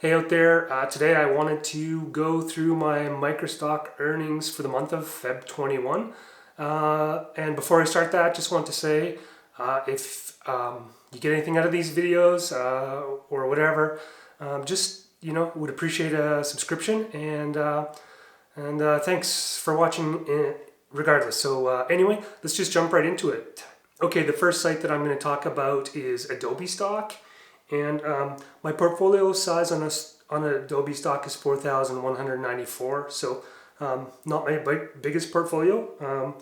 Hey out there, today I wanted to go through my microstock earnings for the month of Feb 21. And before I start that, just want to say if you get anything out of these videos or whatever, just would appreciate a subscription and thanks for watching regardless. So anyway, let's just jump right into it. Okay, the first site that I'm going to talk about is Adobe Stock. And my portfolio size on Adobe Stock is 4,194, so not my biggest portfolio.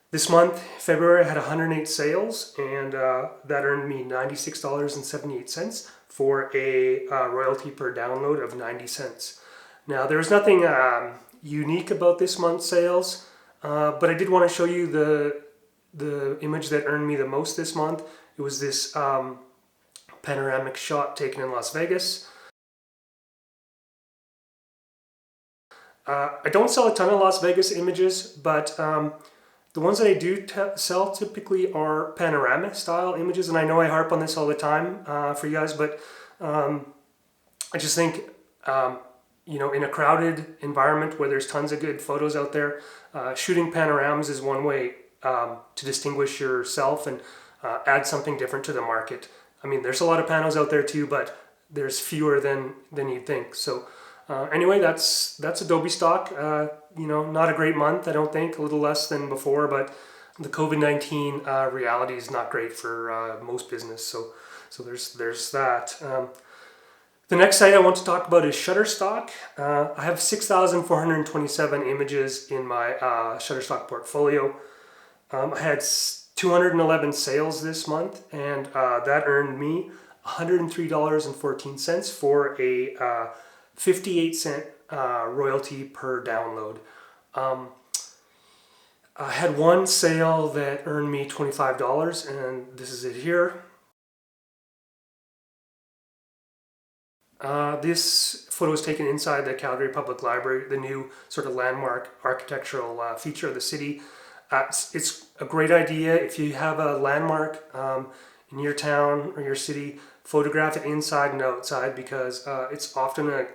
This month, February, I had 108 sales, and that earned me $96.78 for a royalty per download of 90 cents. Now, there was nothing unique about this month's sales, but I did want to show you the image that earned me the most this month. It was this panoramic shot taken in Las Vegas. I don't sell a ton of Las Vegas images, but the ones that I do sell typically are panoramic style images, and I know I harp on this all the time for you guys, but I just think in a crowded environment where there's tons of good photos out there, shooting panoramas is one way to distinguish yourself and add something different to the market. I mean, there's a lot of panos out there too, but there's fewer than you'd think. So anyway, that's Adobe Stock. Not a great month, I don't think, a little less than before, but the COVID-19 reality is not great for most business. So there's that. The next site I want to talk about is Shutterstock. I have 6,427 images in my Shutterstock portfolio. I had 211 sales this month, and that earned me $103.14 for a 58-cent royalty per download. I had one sale that earned me $25, and this is it here. This photo was taken inside the Calgary Public Library, the new sort of landmark architectural feature of the city. It's a great idea if you have a landmark in your town or your city, photograph it inside and outside, because it's often a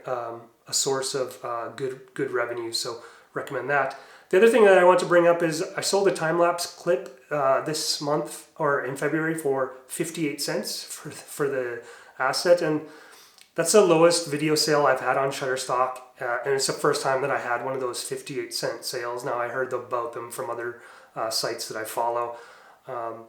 source of good revenue, so recommend that. The other thing that I want to bring up is I sold a time-lapse clip this month, or in February, for 58 cents for the asset, and that's the lowest video sale I've had on Shutterstock, and it's the first time that I had one of those 58-cent sales. Now, I heard about them from other sites that I follow, but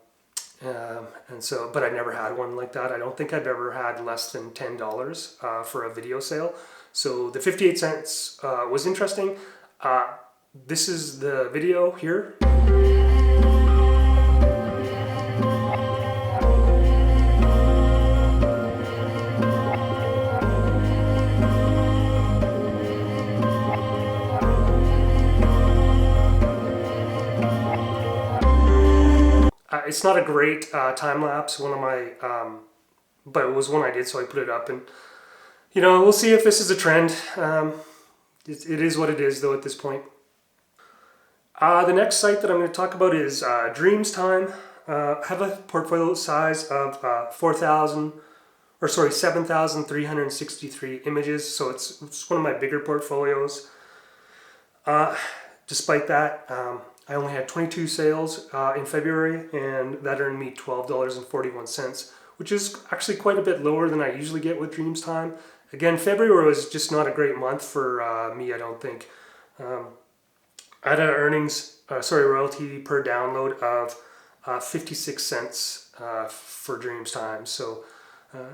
I never had one like that. I don't think I've ever had less than $10 for a video sale. So the 58 cents was interesting. This is the video here. It's not a great time-lapse, one of my, but it was one I did, so I put it up, and we'll see if this is a trend. It is what it is, though, at this point. The next site that I'm going to talk about is Dreams Time. I have a portfolio size of 7,363 images, so it's one of my bigger portfolios. Despite that, I only had 22 sales in February, and that earned me $12.41, which is actually quite a bit lower than I usually get with Dreams Time. Again, February was just not a great month for me, I don't think. I had a royalty per download of 56 cents for Dreams Time, so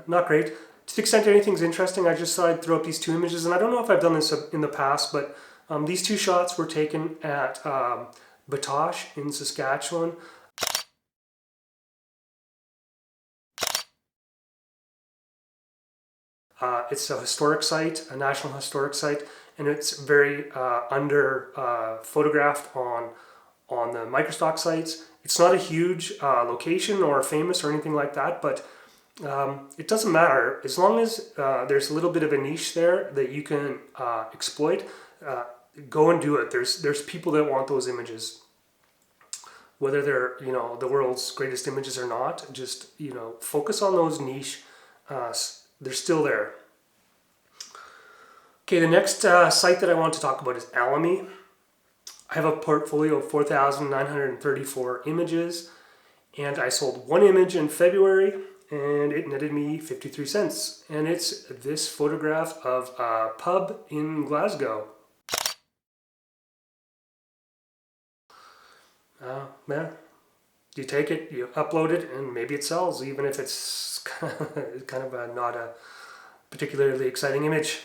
not great. To the extent anything's interesting, I just thought I'd throw up these two images, and I don't know if I've done this in the past, but these two shots were taken at Batoche in Saskatchewan. It's a historic site, a national historic site, and it's very under photographed on the microstock sites. It's not a huge location or famous or anything like that, but it doesn't matter as long as there's a little bit of a niche there that you can exploit. Go and do it. There's people that want those images, whether they're the world's greatest images or not. Just focus on those niche. They're still there. Okay, the next site that I want to talk about is Alamy. I have a portfolio of 4,934 images, and I sold one image in February, and it netted me 53 cents. And it's this photograph of a pub in Glasgow. Yeah, you take it, you upload it, and maybe it sells, even if it's kind of not a particularly exciting image.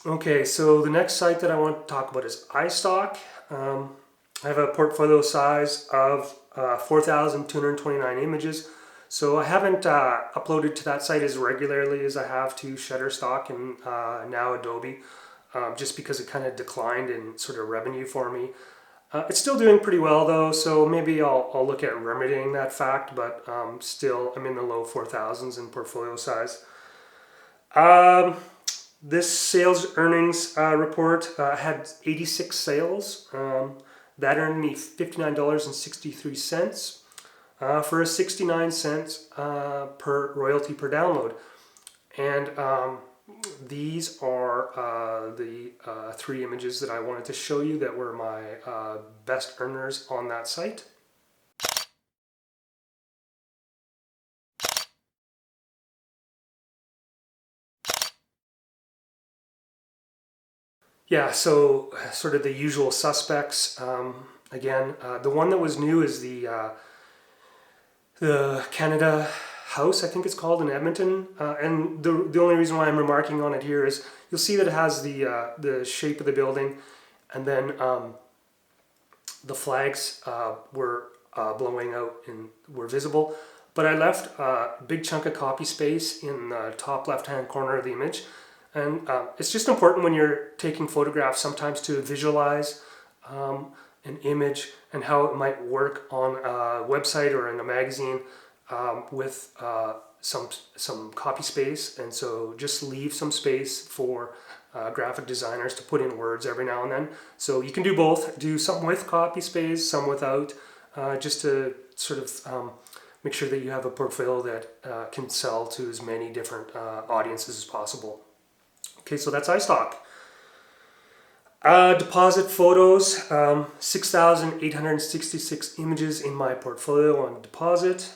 Okay, so the next site that I want to talk about is iStock. I have a portfolio size of 4,229 images. So I haven't uploaded to that site as regularly as I have to Shutterstock and now Adobe, just because it kind of declined in sort of revenue for me. It's still doing pretty well though, so maybe I'll look at remedying that fact, but still I'm in the low 4,000s in portfolio size. This sales earnings report had 86 sales. That earned me $59.63 for a 69 cents per royalty per download. And these are the three images that I wanted to show you that were my best earners on that site. Yeah, so sort of the usual suspects. Again, the one that was new is the Canada House, I think it's called, in Edmonton. And the only reason why I'm remarking on it here is you'll see that it has the shape of the building, and then the flags were blowing out and were visible. But I left a big chunk of copy space in the top left-hand corner of the image. And it's just important when you're taking photographs sometimes to visualize an image and how it might work on a website or in a magazine with some copy space. And so just leave some space for graphic designers to put in words every now and then. So you can do both, do some with copy space, some without, just to sort of make sure that you have a portfolio that can sell to as many different audiences as possible. Okay, so that's iStock. Deposit photos, 6,866 images in my portfolio on deposit.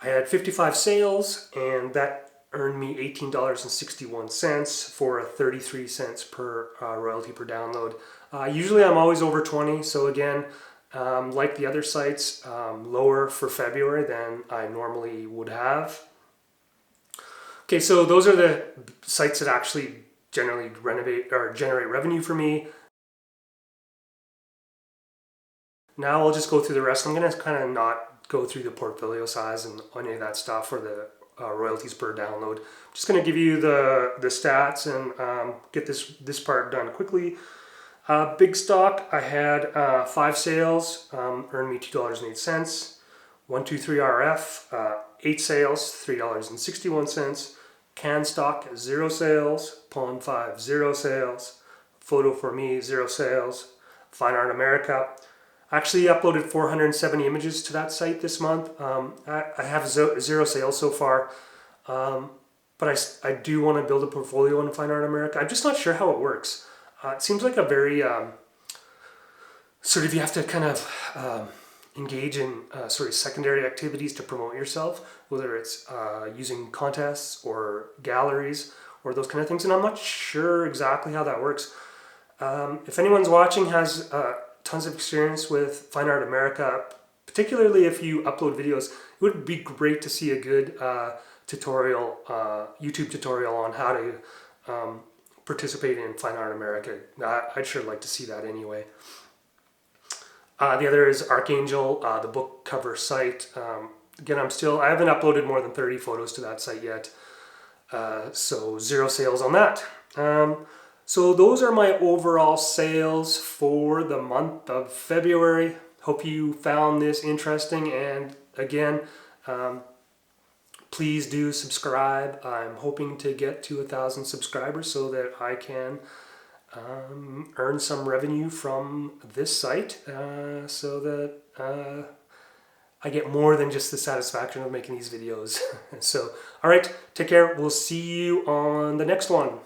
I had 55 sales, and that earned me $18.61 for a 33 cents per royalty per download. Usually I'm always over 20, so again, like the other sites, lower for February than I normally would have. Okay, so those are the sites that actually generally generate revenue for me. Now I'll just go through the rest. I'm going to kind of not go through the portfolio size and any of that stuff or the royalties per download. I'm just going to give you the stats and get this part done quickly. Bigstock, I had 5 sales, earned me $2.08. 123RF, 8 sales, $3.61. Canstock, 0 sales. Pawn 5, 0 sales. Photo for Me, 0 sales. Fine Art America. Actually uploaded 470 images to that site this month. I have 0 sales so far, but I do want to build a portfolio in Fine Art America. I'm just not sure how it works. It seems like a very sort of, you have to kind of engage in sort of secondary activities to promote yourself, whether it's using contests or galleries or those kind of things, and I'm not sure exactly how that works. If anyone's watching has tons of experience with Fine Art America, particularly if you upload videos, it would be great to see a good tutorial, YouTube tutorial on how to participate in Fine Art America. I'd sure like to see that anyway. The other is Archangel, the book cover site. Again, I haven't uploaded more than 30 photos to that site yet, so 0 sales on that. So those are my overall sales for the month of February. Hope you found this interesting, and again, please do subscribe. I'm hoping to get to 1,000 subscribers so that I can earn some revenue from this site, so that I get more than just the satisfaction of making these videos. So, all right, take care. We'll see you on the next one.